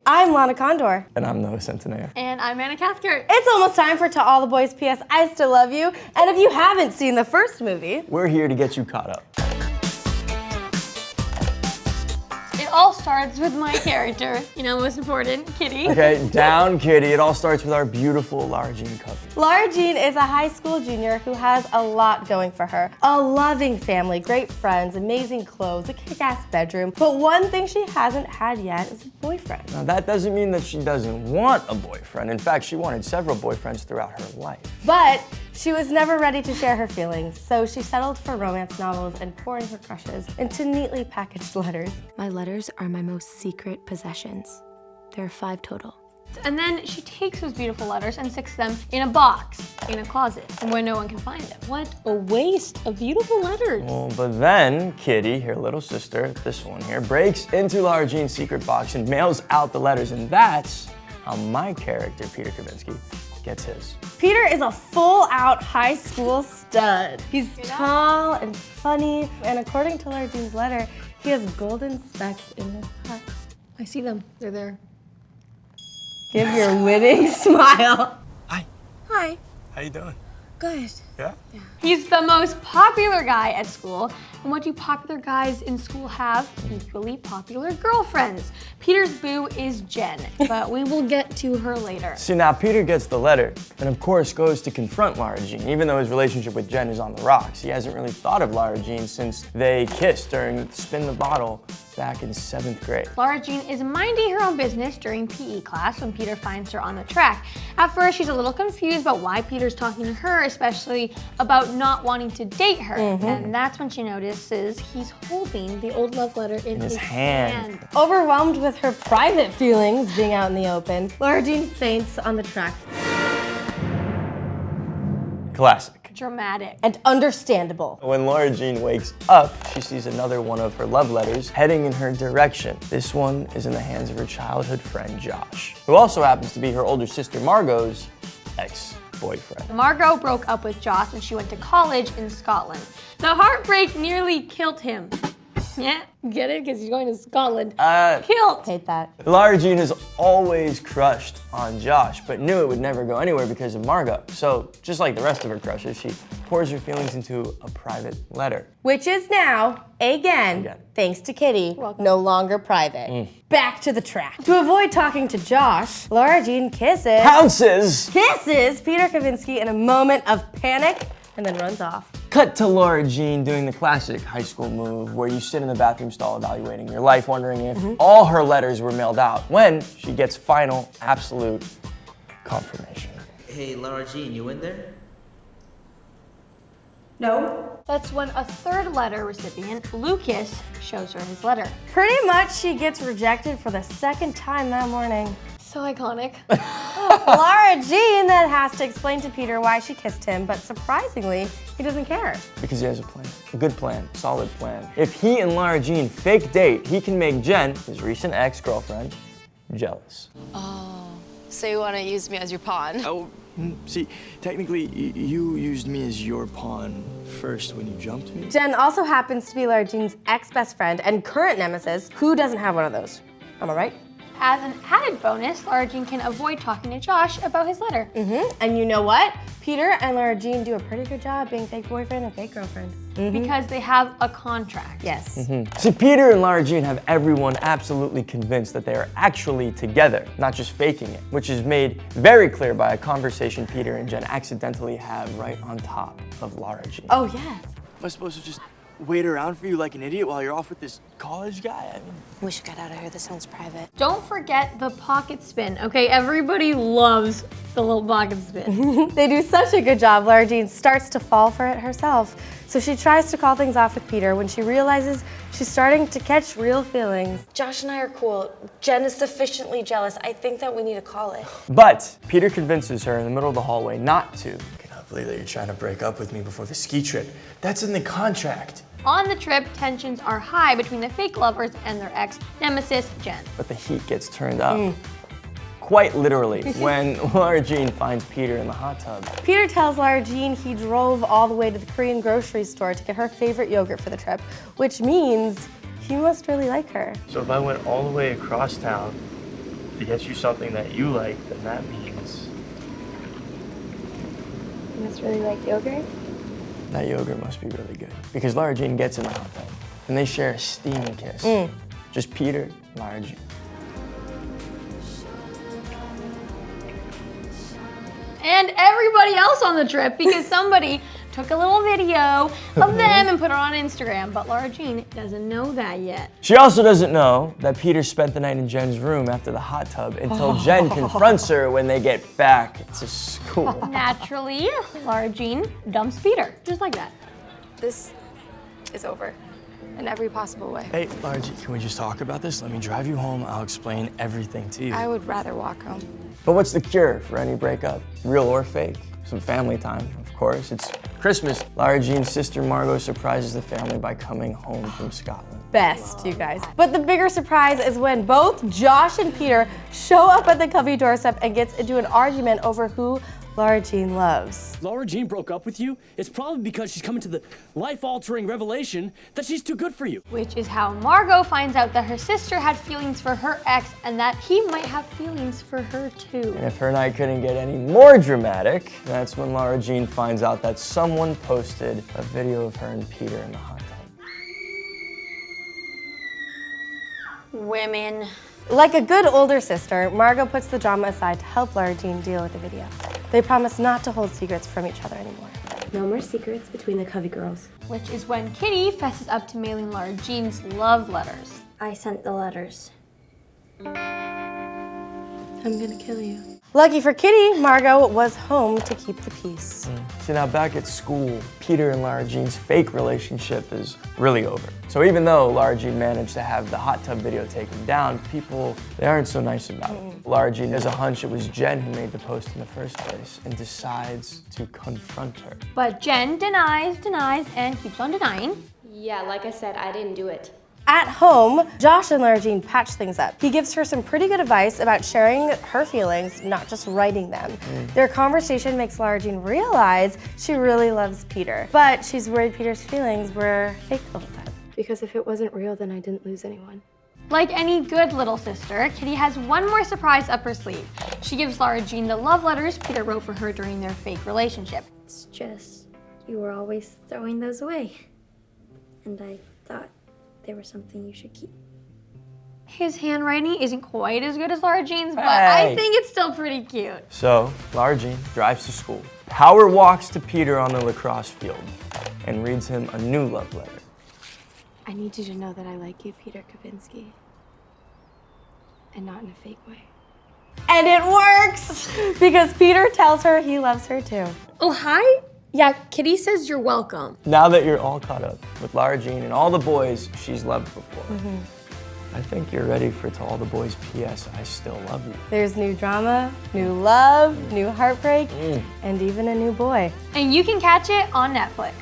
I'm Lana Condor. And I'm Noah Centineo. And I'm Anna Cathcart. It's almost time for To All the Boys P.S. I Still Love You. And if you haven't seen the first movie, we're here to get you caught up. It all starts with my character, most important, Kitty. Okay, down Kitty. It all starts with our beautiful Lara Jean Covey. Lara Jean is a high school junior who has a lot going for her. A loving family, great friends, amazing clothes, a kick-ass bedroom. But one thing she hasn't had yet is a boyfriend. Now that doesn't mean that she doesn't want a boyfriend. In fact, she wanted several boyfriends throughout her life. But she was never ready to share her feelings, so she settled for romance novels and pouring her crushes into neatly packaged letters. My letters are my most secret possessions. There are 5 total. And then she takes those beautiful letters and sticks them in a box, in a closet, where no one can find them. What a waste of beautiful letters. Well, but then Kitty, her little sister, this one here, breaks into Lara Jean's secret box and mails out the letters, and that's how my character, Peter Kavinsky, gets his. Peter is a full-out high school stud. He's tall and funny, and according to Lara Jean's letter, he has golden specks in his eyes. I see them. They're there. Give your winning smile. Hi. Hi. How you doing? Good. Yeah? He's the most popular guy at school. And what do popular guys in school have? Equally popular girlfriends. Peter's boo is Jen, but we will get to her later. See, now Peter gets the letter and of course goes to confront Lara Jean, even though his relationship with Jen is on the rocks. He hasn't really thought of Lara Jean since they kissed during Spin the Bottle back in 7th grade. Lara Jean is minding her own business during PE class when Peter finds her on the track. At first, she's a little confused about why Peter's talking to her, especially about not wanting to date her. And that's when she notices he's holding the old love letter in his hand. Overwhelmed with her private feelings being out in the open, Lara Jean faints on the track. Classic. Dramatic. And understandable. When Lara Jean wakes up, she sees another one of her love letters heading in her direction. This one is in the hands of her childhood friend, Josh, who also happens to be her older sister, Margot's ex-boyfriend. Margot broke up with Josh when she went to college in Scotland. The heartbreak nearly killed him. Yeah, get it? Because he's going to Scotland. Killed. Hate that. Lara Jean has always crushed on Josh, but knew it would never go anywhere because of Margot. So, just like the rest of her crushes, she pours her feelings into a private letter. Which is now, again, thanks to Kitty, no longer private. Back to the track. To avoid talking to Josh, Lara Jean kisses Peter Kavinsky in a moment of panic and then runs off. Cut to Lara Jean doing the classic high school move where you sit in the bathroom stall evaluating your life, wondering if all her letters were mailed out, when she gets final, absolute confirmation. Hey, Lara Jean, you in there? No. That's when a third letter recipient, Lucas, shows her his letter. Pretty much she gets rejected for the 2nd time that morning. So iconic. Lara Jean then has to explain to Peter why she kissed him, but surprisingly, he doesn't care. Because he has a plan, a good plan, solid plan. If he and Lara Jean fake date, he can make Jen, his recent ex-girlfriend, jealous. Oh, so you want to use me as your pawn? Oh, see, technically, you used me as your pawn first when you jumped me. Jen also happens to be Lara Jean's ex-best friend and current nemesis. Who doesn't have one of those? Am I right? As an added bonus, Lara Jean can avoid talking to Josh about his letter. And you know what? Peter and Lara Jean do a pretty good job being fake boyfriend and fake girlfriend. Because they have a contract. Yes. See, Peter and Lara Jean have everyone absolutely convinced that they are actually together, not just faking it, which is made very clear by a conversation Peter and Jen accidentally have right on top of Lara Jean. Oh, yes. Am I supposed to just wait around for you like an idiot while you're off with this college guy? I mean, We should get out of here. This sounds private. Don't forget the pocket spin, okay? Everybody loves the little pocket spin. They do such a good job. Lara Jean starts to fall for it herself. So she tries to call things off with Peter when she realizes she's starting to catch real feelings. Josh and I are cool. Jen is sufficiently jealous. I think that we need to call it. But Peter convinces her in the middle of the hallway not to. I cannot believe that you're trying to break up with me before the ski trip. That's in the contract. On the trip, tensions are high between the fake lovers and their ex-nemesis, Jen. But the heat gets turned up. Quite literally, when Lara Jean finds Peter in the hot tub. Peter tells Lara Jean he drove all the way to the Korean grocery store to get her favorite yogurt for the trip, which means he must really like her. So if I went all the way across town If he gets you something that you like, then that means... You must really like yogurt? That yogurt must be really good. Because Lara Jean gets in the hot tub, and they share a steaming kiss. Just Peter, Lara Jean. And everybody else on the trip, because somebody took a little video of them and put it on Instagram, but Lara Jean doesn't know that yet. She also doesn't know that Peter spent the night in Jen's room after the hot tub until Jen confronts her when they get back to school. Naturally, Lara Jean dumps Peter, just like that. This is over in every possible way. Hey, Lara Jean, can we just talk about this? Let me drive you home. I'll explain everything to you. I would rather walk home. But what's the cure for any breakup? Real or fake? Some family time, of course. It's Christmas. Lara Jean's sister Margot surprises the family by coming home from Scotland. Best, you guys. But the bigger surprise is when both Josh and Peter show up at the Covey doorstep and gets into an argument over who Lara Jean loves. Lara Jean broke up with you? It's probably because she's coming to the life-altering revelation that she's too good for you. Which is how Margot finds out that her sister had feelings for her ex and that he might have feelings for her too. And if her night couldn't get any more dramatic, that's when Lara Jean finds out that someone posted a video of her and Peter in the hot tub. Women. Like a good older sister, Margot puts the drama aside to help Lara Jean deal with the video. They promise not to hold secrets from each other anymore. No more secrets between the Covey girls. Which is when Kitty fesses up to mailing Lara Jean's love letters. I sent the letters. I'm gonna kill you. Lucky for Kitty, Margot was home to keep the peace. See, now back at school, Peter and Lara Jean's fake relationship is really over. So even though Lara Jean managed to have the hot tub video taken down, people, they aren't so nice about it. Lara Jean has a hunch it was Jen who made the post in the first place and decides to confront her. But Jen denies, and keeps on denying. Yeah, like I said, I didn't do it. At home, Josh and Lara Jean patch things up. He gives her some pretty good advice about sharing her feelings, not just writing them. Their conversation makes Lara Jean realize she really loves Peter, but she's worried Peter's feelings were fake the whole time. Because if it wasn't real, then I didn't lose anyone. Like any good little sister, Kitty has one more surprise up her sleeve. She gives Lara Jean the love letters Peter wrote for her during their fake relationship. It's just, you were always throwing those away. And I thought they were something you should keep. His handwriting isn't quite as good as Lara Jean's, but I think it's still pretty cute. So, Lara Jean drives to school, power walks to Peter on the lacrosse field, and reads him a new love letter. I need you to know that I like you, Peter Kavinsky. And not in a fake way. And it works! Because Peter tells her he loves her too. Oh, hi? Yeah, Kitty says you're welcome. Now that you're all caught up with Lara Jean and all the boys she's loved before, I think you're ready for To All the Boys P.S. I Still Love You. There's new drama, new love, new heartbreak, and even a new boy. And you can catch it on Netflix.